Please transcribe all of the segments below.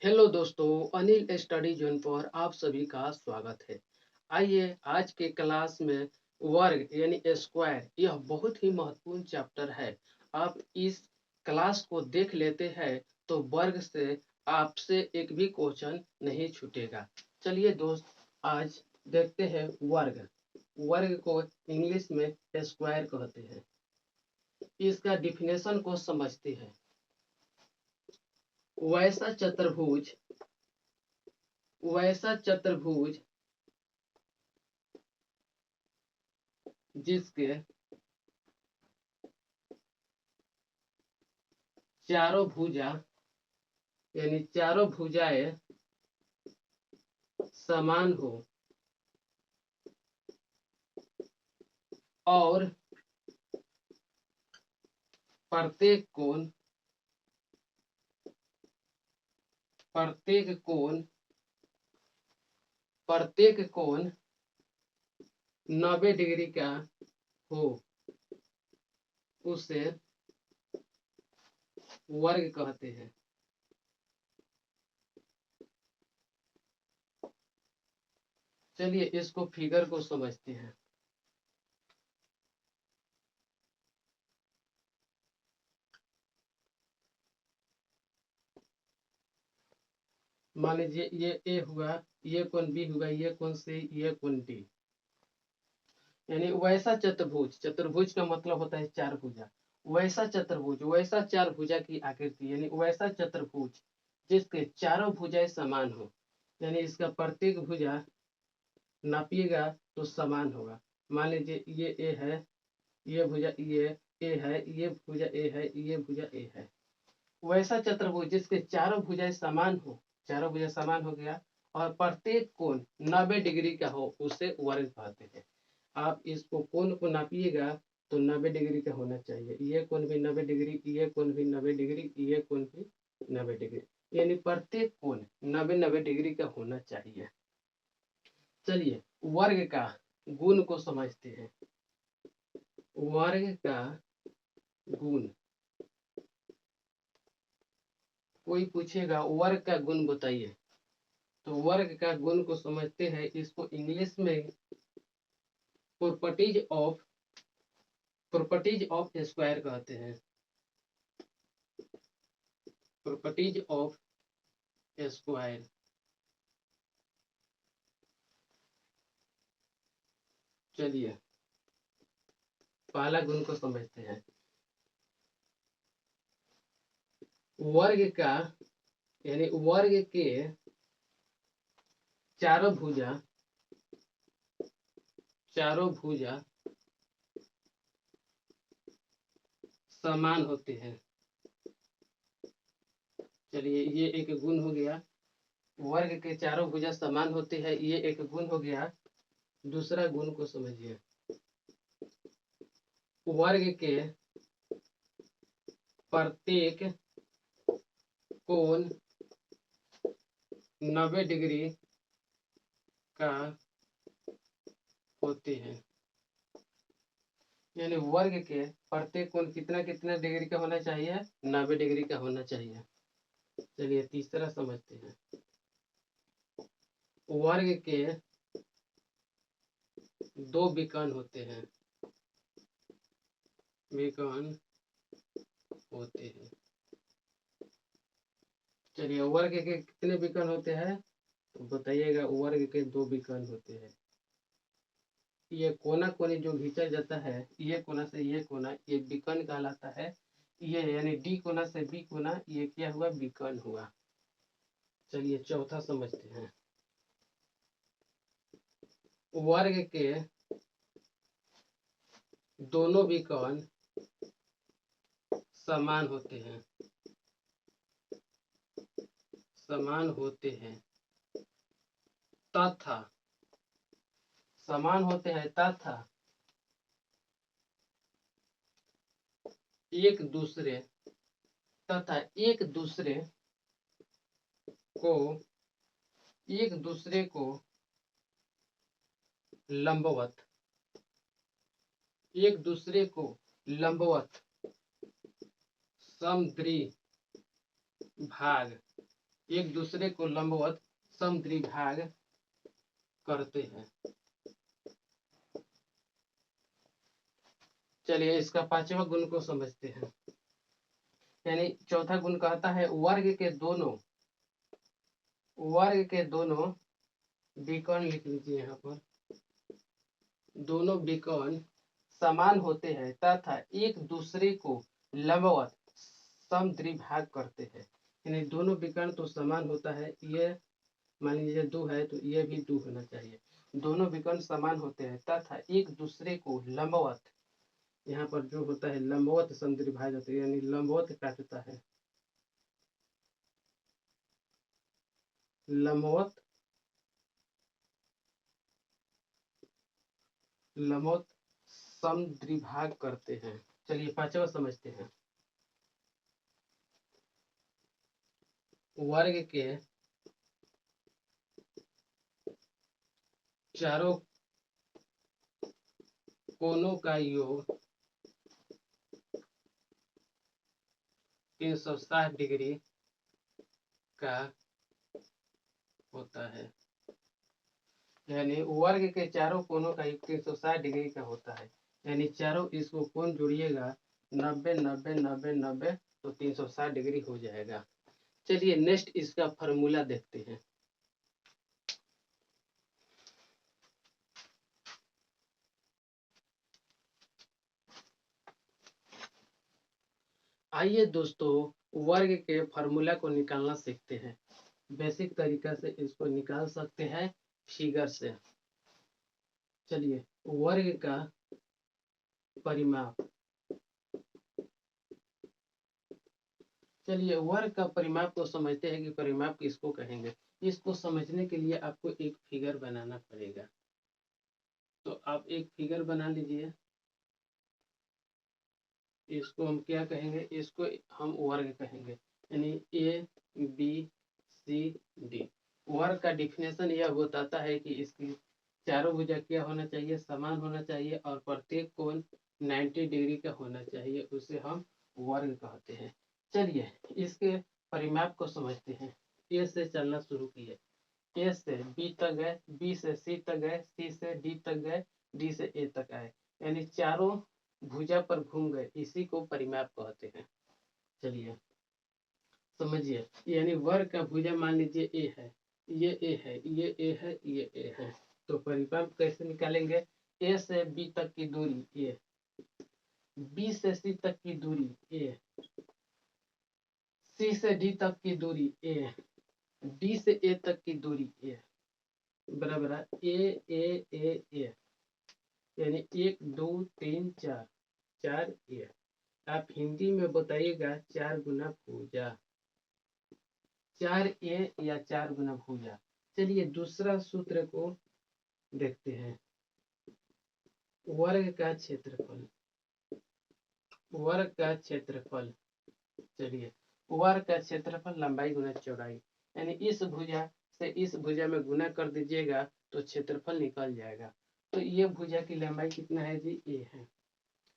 Hello दोस्तों, Anil study zone पर आप सभी का स्वागत है। आइए आज के क्लास में वर्ग यानी स्क्वायर यह बहुत ही महत्वपूर्ण चैप्टर है। आप इस क्लास को देख लेते हैं तो वर्ग से आपसे एक भी क्वेश्चन नहीं छूटेगा। चलिए दोस्त, आज देखते हैं वर्ग। वर्ग को इंग्लिश में स्क्वायर कहते हैं। इसका डिफिनेशन को समझते हैं। वैसा चतुर्भुज वैसा चतुर्भुज जिसके चारों भुजा यानी चारों भुजाएं समान हो और प्रत्येक कोण प्रत्येक कोण प्रत्येक कोण 90 डिग्री का हो, उसे वर्ग कहते हैं। चलिए इसको फिगर को समझते हैं। मान लीजिए ये ए हुआ, ये कोण बी हुआ, ये कोण सी, ये कोण डी। यानी वैसा चतुर्भुज, चतुर्भुज का मतलब होता है चार भुजा। वैसा चतुर्भुज, वैसा चार भुजा की आकृति यानी वैसा चतुर्भुज जिसके चारों भुजाएं समान हो। यानी इसका प्रत्येक भुजा नापिएगा तो समान होगा। मान लीजिए ये ए है, ये भुजा ये ए है, ये भुजा ए है, ये भुजा ए है। वैसा चतुर्भुज जिसके चारों भुजाएं समान हो, चारों भुजा समान हो गया, और प्रत्येक कोण 90 डिग्री का हो, उसे वर्ग कहते हैं। आप इसको कोण को नापिएगा तो 90 डिग्री का होना चाहिए। ये कोण भी 90 डिग्री, ये कोण भी 90 डिग्री, ये कोण भी 90 डिग्री, यानी प्रत्येक कोण 90 डिग्री का होना चाहिए। चलिए वर्ग का गुण को समझते हैं। वर्ग का गुण, कोई पूछेगा वर्ग का गुण बताइए, तो वर्ग का गुण को समझते हैं। इसको इंग्लिश में प्रॉपर्टीज ऑफ स्क्वायर कहते हैं। Properties of square. चलिए पहला गुण को समझते हैं। वर्ग का यानी वर्ग के चारों भुजा समान होते हैं। चलिए ये एक गुण हो गया। वर्ग के चारों भुजा समान होते हैं, ये एक गुण हो गया। दूसरा गुण को समझिए। वर्ग के प्रत्येक कोण 90 डिग्री का होते हैं। यानी वर्ग के प्रत्येक कोण कितना कितना डिग्री का होना चाहिए? 90 डिग्री का होना चाहिए। चलिए तीसरा समझते हैं। वर्ग के दो विकर्ण होते हैं। विकर्ण होते हैं। चलिए वर्ग के कितने विकर्ण होते हैं तो बताइएगा। वर्ग के दो विकर्ण होते हैं। ये कोना कोनी जो खींचा जाता है, ये कोना से ये कोना, ये विकर्ण कहलाता है। ये यानी डी कोना से बी कोना, ये क्या हुआ? विकर्ण हुआ। चलिए चौथा समझते हैं। वर्ग के दोनों विकर्ण समान होते हैं। समान होते हैं तथा समान होते हैं तथा एक दूसरे एक को दूसरे को लंबवत एक दूसरे को लंबवत समद्वि भाग एक दूसरे को लंबवत समद्विभाग करते हैं। चलिए इसका पांचवा गुण को समझते हैं। यानी चौथा गुण कहता है वर्ग के दोनों विकर्ण लिख लीजिए यहाँ पर, दोनों विकर्ण समान होते हैं तथा एक दूसरे को लंबवत समद्विभाग करते हैं। यानी दोनों विकर्ण तो समान होता है, ये मान लीजिए 2 है तो ये भी 2 होना चाहिए। दोनों विकर्ण समान होते हैं तथा एक दूसरे को लंबवत, यहाँ पर जो होता है लंबवत समद्विभाग होते हैं, यानी लंबवत काटता है, लंबवत समद्विभाग करते हैं। चलिए पांचवा समझते हैं। वर्ग के चारों कोनों का योग 360 डिग्री का होता है। यानी वर्ग के चारों कोनों का योग 360 डिग्री का होता है। यानी चारों इसको कोण जोड़िएगा 90 90 90 90 तो 360 डिग्री हो जाएगा। चलिए नेक्स्ट इसका फॉर्मूला देखते हैं। आइए दोस्तों वर्ग के फॉर्मूला को निकालना सीखते हैं। बेसिक तरीका से इसको निकाल सकते हैं फिगर से। चलिए वर्ग का परिमाप, चलिए वर्ग का परिमाप को समझते हैं कि परिमाप किसको कहेंगे। इसको समझने के लिए आपको एक फिगर बनाना पड़ेगा। तो आप एक फिगर बना लीजिए। इसको हम क्या कहेंगे, इसको हम वर्ग कहेंगे। यानी ए बी सी डी। वर्ग का डिफिनेशन यह बताता है कि इसकी चारों भुजा क्या होना चाहिए, समान होना चाहिए और प्रत्येक कोण 90 डिग्री का होना चाहिए, उसे हम वर्ग कहते हैं। चलिए इसके परिमाप को समझते हैं। ए से चलना शुरू किए, ए से बी तक गए, बी से सी तक गए, सी से डी तक गए, डी से ए तक आए, यानी चारों भुजा पर घूम गए, इसी को परिमाप कहते हैं। चलिए समझिए, यानी वर्ग का भुजा मान लीजिए ए है, ये ए है, ये ए है, ये ए है, तो परिमाप कैसे निकालेंगे। ए से बी तक की दूरी ए, बी से सी तक की दूरी ए, सी से डी तक की दूरी ए, डी से ए तक की दूरी ए, बराबर ए ए ए ए, यानी 1 2 3 4, 4 ए। आप हिंदी में बताइएगा 4 गुना भुजा, 4 ए या 4 गुना भुजा। चलिए दूसरा सूत्र को देखते हैं। वर्ग का क्षेत्रफल, वर्ग का क्षेत्रफल, चलिए वर्ग का क्षेत्रफल लंबाई गुना चौड़ाई, यानी इस भुजा से इस भुजा में गुना कर दीजिएगा तो क्षेत्रफल निकल जाएगा। तो ये भुजा की लंबाई कितना है जी, ए है,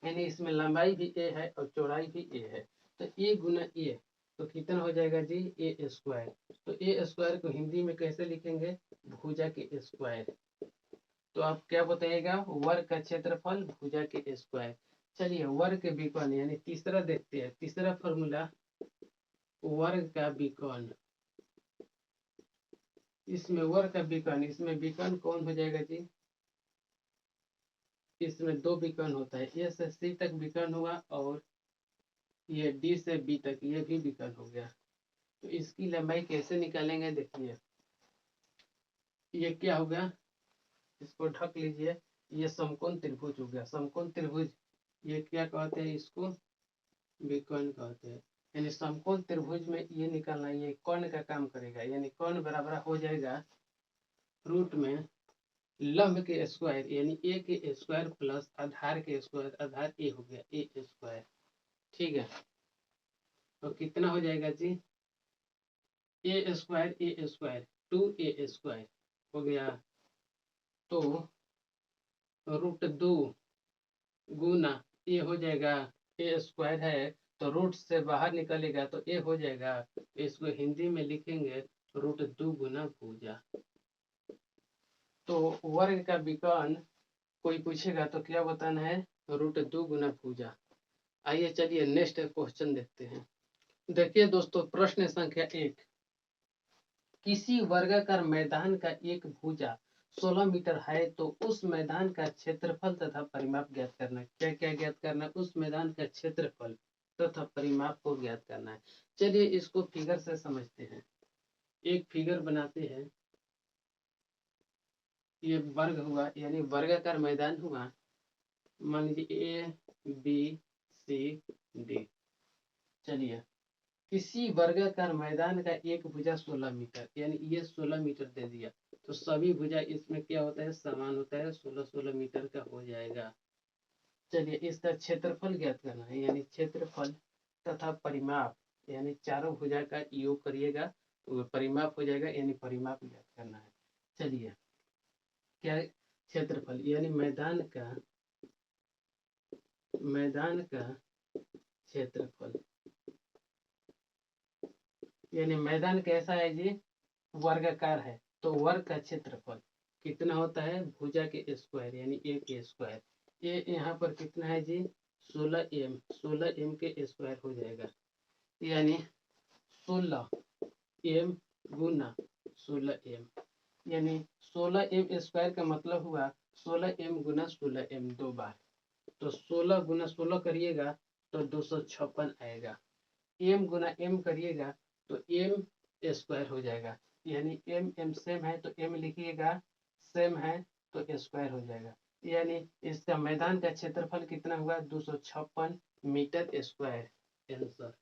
यानी इसमें लंबाई भी ए है और चौड़ाई भी ए है, तो ए गुना ए तो कितना हो जाएगा जी, ए स्क्वायर। तो ए स्क्वायर को हिंदी में कैसे लिखेंगे, भुजा के स्क्वायर। तो आप क्या बताइएगा, वर्ग का क्षेत्रफल भुजा के स्क्वायर। चलिए वर्ग के विकर्ण यानी तीसरा देखते हैं। तीसरा फॉर्मूला वर्ग का विकर्ण, इसमें वर्ग का विकर्ण, इसमें विकर्ण कौन हो जाएगा जी, इसमें 2 विकर्ण होता है, ए से सी तक विकर्ण हुआ और ये डी से बी तक ये भी विकर्ण हो गया। तो इसकी लंबाई कैसे निकालेंगे, देखिए ये क्या हो गया, इसको ढक लीजिए, ये समकोण त्रिभुज हो गया। समकोण त्रिभुज ये क्या कहते हैं, इसको विकर्ण कहते हैं। यानी समकोण त्रिभुज में ये निकालना, ये कर्ण का काम करेगा, यानी कर्ण बराबर हो जाएगा रूट में लंब के स्क्वायर, यानी ए के स्क्वायर प्लस आधार के स्क्वायर, आधार ए हो गया ए स्क्वायर। ठीक है, तो कितना हो जाएगा जी, ए स्क्वायर 2 ए स्क्वायर हो गया, तो रूट 2 गुना ये हो जाएगा, ए स्क्वायर है तो रूट से बाहर निकलेगा तो ए हो जाएगा। इसको हिंदी में लिखेंगे रूट 2 गुना भुजा। तो वर्ग का विकर्ण कोई पूछेगा तो क्या बताना है, रूट 2 गुना भुजा। आइए चलिए नेक्स्ट क्वेश्चन देखते हैं। देखिए दोस्तों, प्रश्न संख्या 1, किसी वर्गाकार मैदान का एक भुजा 16 मीटर है तो उस मैदान का क्षेत्रफल तथा परिमाप ज्ञात करना। क्या क्या ज्ञात करना है, उस मैदान का क्षेत्रफल तथा परिमाप को ज्ञात करना है। चलिए इसको फिगर से समझते हैं। एक फिगर बनाते हैं। ये वर्ग हुआ, यानी वर्गाकार मैदान हुआ। मान लीजिए ए बी सी डी। चलिए, किसी वर्गाकार मैदान का एक भुजा 16 मीटर, यानी ये 16 मीटर दे दिया, तो सभी भुजा इसमें क्या होता है, समान होता है, 16-16 मीटर का हो जाएगा। चलिए इसका क्षेत्रफल ज्ञात करना है, यानी क्षेत्रफल तथा परिमाप, यानी चारों भुजा का योग करिएगा तो परिमाप हो जाएगा, यानी परिमाप ज्ञात करना है। चलिए, क्या क्षेत्रफल, यानी मैदान का क्षेत्रफल, यानी मैदान कैसा है जी, वर्गाकार है, तो वर्ग का क्षेत्रफल कितना होता है, भुजा के स्क्वायर, यानी ए के स्क्वायर। ये यहाँ पर कितना है जी, 16m, 16m के स्क्वायर हो जाएगा, यानी 16m गुना 16m, यानी 16m स्क्वायर का मतलब हुआ 16m गुना 16m 2 बार। तो 16 गुना 16 करिएगा तो 256 आएगा। m गुना m करिएगा तो m स्क्वायर हो जाएगा, यानी m सेम है तो m लिखिएगा, सेम है तो स्क्वायर हो जाएगा, यानी इसका मैदान का क्षेत्रफल कितना हुआ, 256 मीटर स्क्वायर आंसर।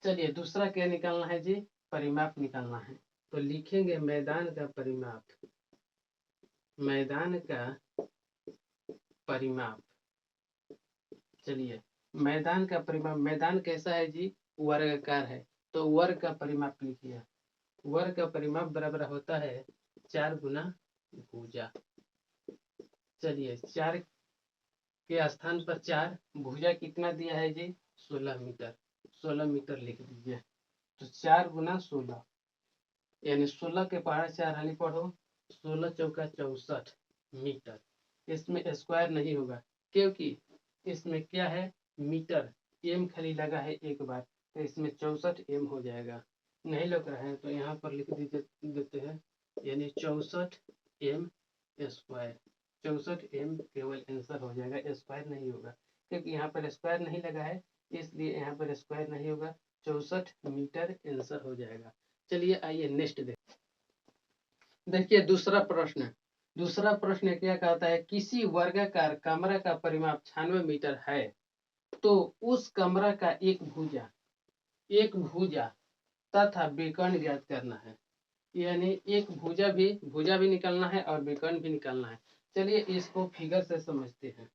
चलिए दूसरा क्या निकालना है जी, परिमाप निकालना है। तो लिखेंगे मैदान का परिमाप, मैदान का परिमाप। चलिए, मैदान का परिमाप, मैदान कैसा है जी, वर्गाकार है, तो वर्ग का परिमाप लिखिए। वर्ग का परिमाप बराबर होता है 4 गुना भुजा। चलिए, 4 के स्थान पर 4, भुजा कितना दिया है जी, 16 मीटर, 16 मीटर लिख दीजिए। तो 4 गुना 16, यानी 16 के पहाड़ा 4 हाली पढ़ो, 16 चौका 64 मीटर। इसमें स्क्वायर नहीं होगा क्योंकि इसमें क्या है, मीटर, एम खाली लगा है एक बार, तो इसमें 64m हो जाएगा। नहीं लग रहा है तो यहाँ पर लिख देते हैं, यानी 64m स्क्वायर। 64m केवल आंसर हो जाएगा, स्क्वायर नहीं होगा, क्योंकि यहाँ पर स्क्वायर नहीं लगा है, इसलिए यहाँ पर स्क्वायर नहीं होगा। 64 मीटर आंसर हो जाएगा। चलिए आइए नेक्स्ट देखिए दूसरा प्रश्न। दूसरा प्रश्न क्या कहता है, किसी वर्गाकार कमरा का परिमाप 96 मीटर है तो उस कमरा का एक भुजा तथा विकर्ण ज्ञात करना है। यानी एक भुजा भी निकालना है और विकर्ण भी निकालना है। चलिए इसको फिगर से समझते हैं।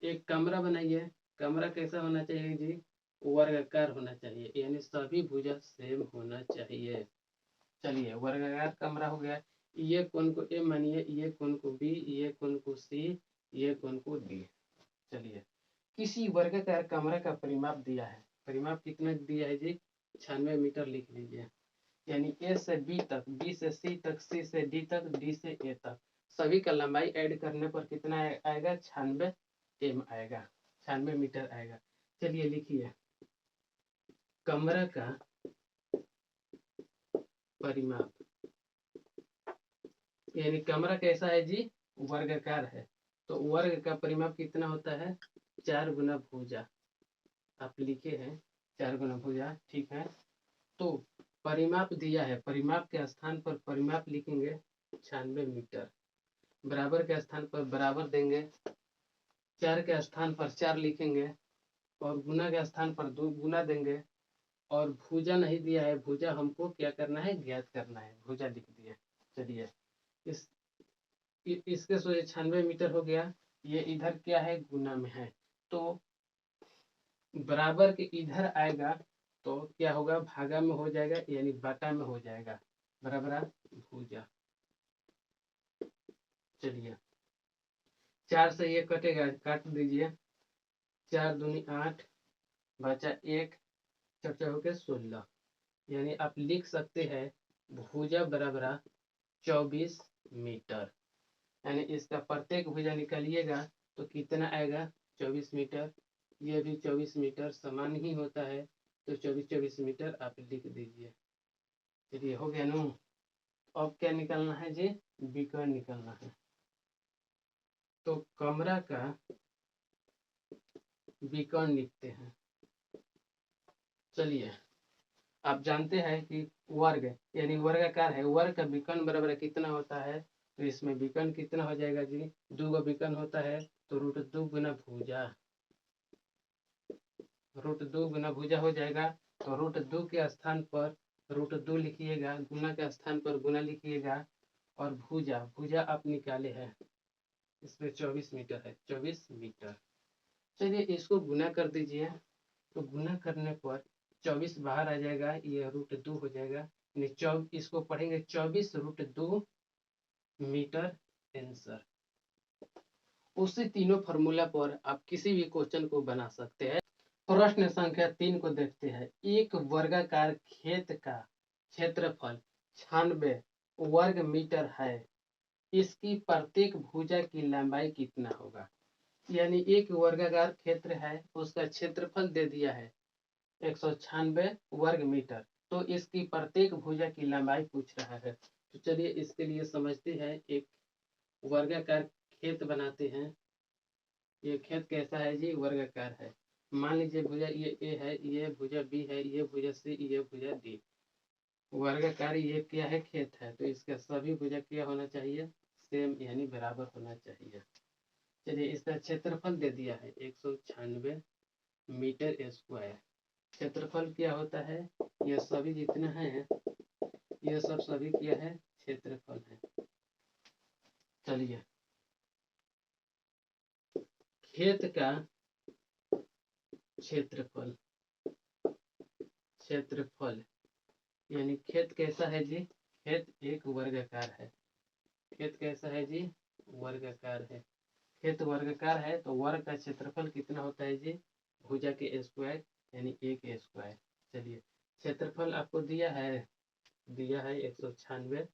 एक कमरा बनाइए, कमरा कैसा होना चाहिए जी, वर्गाकार होना चाहिए, यानी सभी भुजा सेम होना चाहिए। चलिए वर्गाकार कमरा हो गया, ये कोण को ए मानिए, ये कोण को बी, ये कोण को सी, ये कोण को डी। चलिए, किसी वर्गाकार कमरा का परिमाप दिया है, परिमाप कितना दिया है जी, 96 मीटर लिख लीजिए। यानी ए से बी तक, बी से सी तक, सी से डी तक, डी से ए तक, सभी का लंबाई ऐड करने पर कितना आएगा, 96m आएगा, 96 मीटर आएगा। चलिए लिखिए, कमरा का परिमाप, यानी कमरा कैसा है जी, वर्गाकार है, तो वर्ग का परिमाप कितना होता है, 4 गुना भुजा। आप लिखे हैं 4 गुना भुजा, ठीक है। तो परिमाप दिया है, परिमाप के स्थान पर परिमाप लिखेंगे 96 मीटर, बराबर के स्थान पर बराबर देंगे, 4 के स्थान पर 4 लिखेंगे और गुना के स्थान पर 2 गुना देंगे, और भुजा नहीं दिया है, भुजा हमको क्या करना है, ज्ञात करना है, भुजा लिख दिए। चलिए इस इसके 96 मीटर हो गया, ये इधर क्या है, गुना में है, तो बराबर के इधर आएगा तो क्या होगा, भागा में हो जाएगा, यानी बटा में हो जाएगा, बराबर भुजा। चलिए 4 से ये कटेगा, काट दीजिए, 4 दूनी 8, बचा 1, 4 हो गया 16। यानी आप लिख सकते हैं भुजा बराबर 24 मीटर। यानी इसका प्रत्येक भुजा निकालिएगा तो कितना आएगा 24 मीटर। ये भी 24 मीटर समान ही होता है, तो 24 मीटर आप लिख दीजिए। चलिए हो गया नो। अब क्या निकालना है जी, विकर्ण निकालना है। तो कमरा का विकर्ण लिखते हैं। चलिए, आप जानते हैं कि वर्ग यानी वर्गाकार है, वर्ग का विकर्ण बराबर कितना होता है, तो इसमें विकर्ण कितना हो जाएगा जी, 2 का विकर्ण होता है तो √2 गुना भुजा, √2 गुना भुजा हो जाएगा। तो √2 के स्थान पर √2 लिखिएगा, गुना के स्थान पर गुना लिखिएगा, और भुजा भुजा आप निकाले हैं, इसमें 24 मीटर है, 24 मीटर। चलिए इसको गुना कर दीजिए, तो गुना करने पर 24 बाहर आ जाएगा, ये √2 हो जाएगा। इसको पढ़ेंगे 24 √2 मीटर आंसर। उसी तीनों फार्मूला पर आप किसी भी क्वेश्चन को बना सकते हैं। प्रश्न संख्या 3 को देखते हैं। एक वर्गाकार खेत का क्षेत्रफल 96 वर्ग मीटर है, इसकी प्रत्येक भुजा की लंबाई कितना होगा। यानी एक वर्गाकार क्षेत्र है, उसका क्षेत्रफल दे दिया है 196 वर्ग मीटर, तो इसकी प्रत्येक भुजा की लंबाई पूछ रहा है। तो चलिए इसके लिए समझते हैं, एक वर्गाकार खेत बनाते हैं। ये खेत कैसा है जी, वर्गाकार है। मान लीजिए भुजा ये ए है, ये भुजा बी है, ये भुजा सी, ये भुजा डी। वर्गाकार ये क्या है, खेत है, तो इसका सभी भुजा क्या होना चाहिए, सेम यानी बराबर होना चाहिए। चलिए इसका क्षेत्रफल दे दिया है 196 मीटर स्क्वायर। क्षेत्रफल क्या होता है, ये सभी जितना है, ये सब सभी क्या है, क्षेत्रफल है। चलिए खेत का क्षेत्रफल, क्षेत्रफल यानी खेत कैसा है जी, खेत एक वर्गाकार है। खेत कैसा है जी, वर्गाकार है। खेत वर्गाकार है तो वर्ग का क्षेत्रफल कितना होता है जी, भुजा के स्क्वायर यानी 1 स्क्वायर। चलिए क्षेत्रफल आपको दिया है 196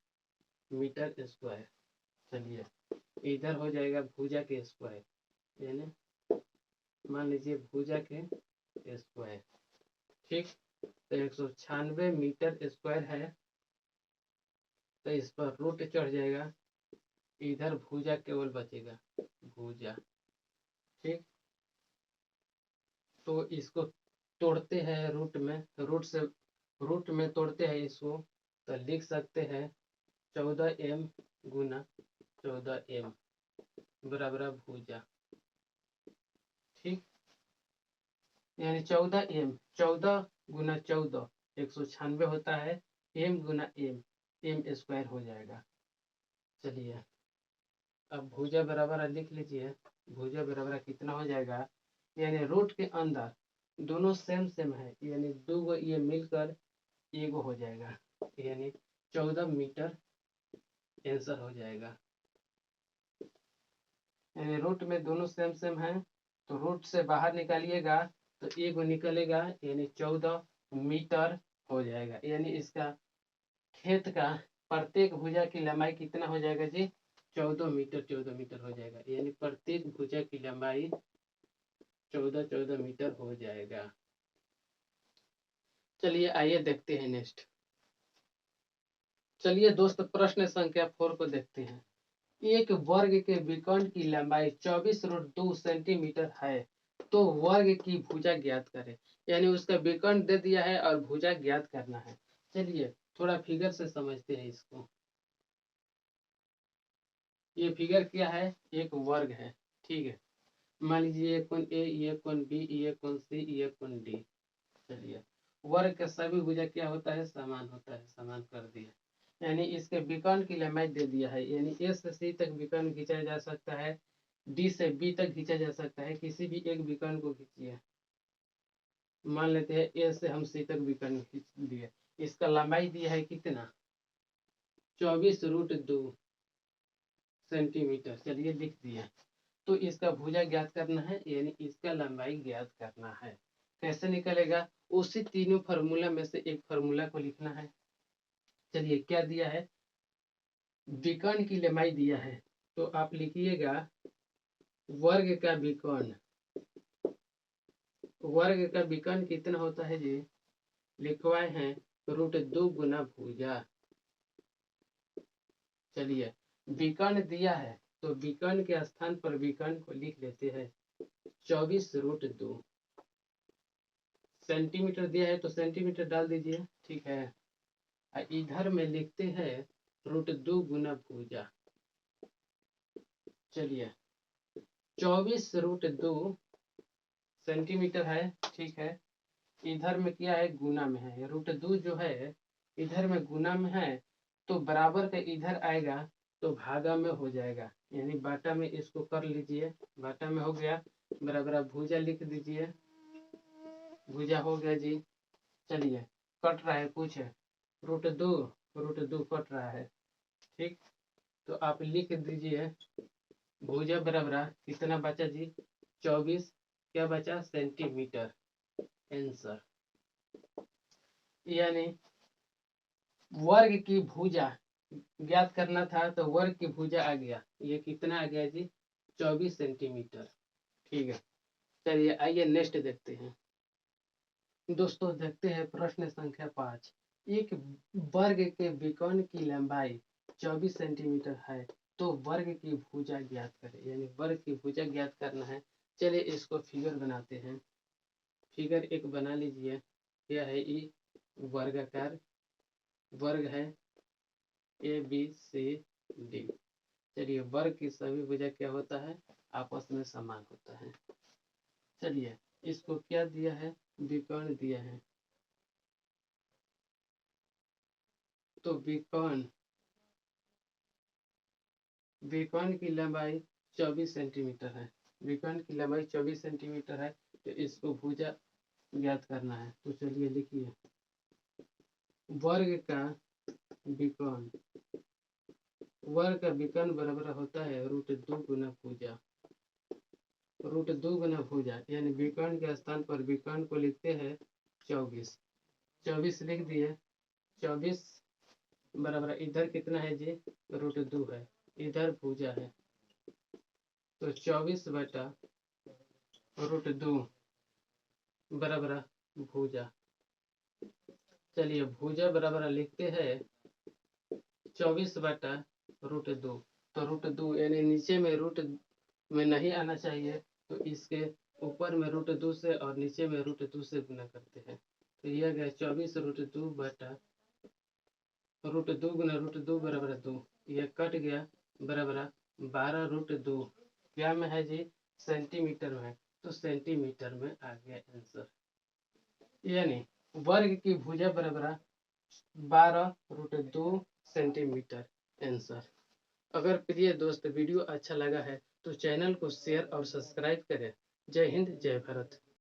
मीटर स्क्वायर। चलिए इधर हो जाएगा भुजा के स्क्वायर, यानी मान लीजिए भुजा के स्क्वायर, ठीक। तो 196 मीटर स्क्वायर है, तो इस पर रूट चढ़ जाएगा, इधर भुजा केवल बचेगा, भुजा, ठीक। तो इसको तोड़ते हैं रूट में, रूट में तोड़ते हैं इसको, तो लिख सकते हैं 14m गुना 14m बराबर भुजा, ठीक। यानी 14m, 14 गुना 14 196 होता है, m गुना m स्क्वायर हो जाएगा। चलिए अब भुजा बराबर लिख लीजिए, भुजा बराबर कितना हो जाएगा, यानी रूट के अंदर दोनों सेम सेम है, यानी 2 ये मिलकर 1 हो जाएगा, यानी 14 मीटर आंसर हो जाएगा। यानी रूट में दोनों सेम सेम है, तो रूट से बाहर निकालिएगा तो 1 निकलेगा, यानी 14 मीटर हो जाएगा। यानी इसका खेत का प्रत्येक भुजा की लंबाई कितना हो जाएगा जी, 14 मीटर, 14 मीटर हो जाएगा। यानी प्रत्येक भुजा की लंबाई 14 मीटर हो जाएगा। चलिए आइए देखते हैं नेक्स्ट। चलिए दोस्त प्रश्न संख्या 4 को देखते हैं। एक वर्ग के विकर्ण की लंबाई 24 √2 सेंटीमीटर है, तो वर्ग की भुजा ज्ञात करें। यानी उसका विकर्ण दे दिया है और भुजा ज्ञात करना है। चलिए थोड़ा फिगर से समझते हैं इसको। ये फिगर क्या है, एक वर्ग है, ठीक है। मान लीजिए ये कोण ए, ये कोण बी, ये कोण सी, ये कोण डी। चलिए वर्ग का सभी भुजा क्या होता है, समान होता है, समान कर दिया। यानी इसके विकर्ण की लंबाई दे दिया है, यानी ए से सी तक विकर्ण खींचा जा सकता है, डी से बी तक खींचा जा सकता है, किसी भी एक विकर्ण को खींचिए। मान लेते हैं ए से हम सी तक विकर्ण खींच दिए, इसका लंबाई दिया है कितना, 24 √2 सेंटीमीटर। चलिए लिख दिया। तो इसका भुजा ज्ञात करना है, यानी इसका लंबाई ज्ञात करना है। कैसे निकलेगा? उसी तीनों फार्मूला में से एक फार्मूला को लिखना है। चलिए, क्या दिया है? विकर्ण की लंबाई दिया है, तो आप लिखिएगा वर्ग का विकर्ण। वर्ग का विकर्ण कितना होता है जी? लिखवाए हैं √2 गुना भुजा। चलिए, विकर्ण दिया है तो विकर्ण के स्थान पर विकर्ण को लिख लेते हैं 24√2। सेंटीमीटर दिया है तो सेंटीमीटर डाल दीजिए, ठीक है। इधर में लिखते हैं √2 गुना भुजा। चलिए, 24√2 सेंटीमीटर है, ठीक है। इधर में क्या है? गुना में है। √2 जो है इधर में गुना में है, तो बराबर का इधर आएगा तो भागा में हो जाएगा, यानी बाटा में इसको कर लीजिए। बाटा में हो गया, बराबर आप भुजा लिख दीजिए। भुजा हो गया जी। चलिए, कट रहा है कुछ है, √2 कट रहा है, ठीक। तो आप लिख दीजिए भुजा बराबर कितना बचा जी? 24 क्या बचा? सेंटीमीटर। आंसर। यानी वर्ग की भुजा ज्ञात करना था, तो वर्ग की भुजा आ गया। ये कितना आ गया जी? 24 सेंटीमीटर। ठीक है। चलिए, आइए नेक्स्ट देखते हैं। दोस्तों, देखते हैं प्रश्न संख्या 5। एक वर्ग के विकर्ण की लंबाई 24 सेंटीमीटर है, तो वर्ग की भुजा ज्ञात करें। यानी वर्ग की भुजा ज्ञात करना है। चलिए, इसको फिगर बनाते हैं। फिगर एक बना लीजिए। क्या है? ई वर्गाकार वर्ग है ABCD। चलिए, वर्ग की सभी भुजा क्या होता है? आपस में समान होता है। चलिए, इसको क्या दिया है? विकर्ण दिया है, तो विकर्ण की लंबाई 24 सेंटीमीटर है। विकर्ण की लंबाई 24 सेंटीमीटर है, तो इसको भुजा ज्ञात करना है। तो चलिए लिखिए, वर्ग का विकर्ण बराबर होता है √2 गुना भुजा। √2 गुना भुजा, यानी विकर्ण के स्थान पर विकर्ण को लिखते हैं 24। 24 लिख दिए। 24 बराबर इधर कितना है जी? √2 है। इधर भुजा है, तो 24/√2 बराबर भुजा। चलिए, भुजा बराबर लिखते हैं 24/√2। तो √2 यानी नीचे में रूट में नहीं आना चाहिए, तो इसके ऊपर में √2 से और नीचे में √2 से गुना करते हैं। तो यह गया 24√2 गुना √2 बराबर 2। यह कट गया, बराबर 12√2। क्या में है जी? सेंटीमीटर में। तो सेंटीमीटर में आ गया आंसर। यानी वर्ग की भुजा बराबर 12√2 सेंटीमीटर। आंसर। अगर प्रिय दोस्त वीडियो अच्छा लगा है तो चैनल को शेयर और सब्सक्राइब करें। जय हिंद, जय भारत।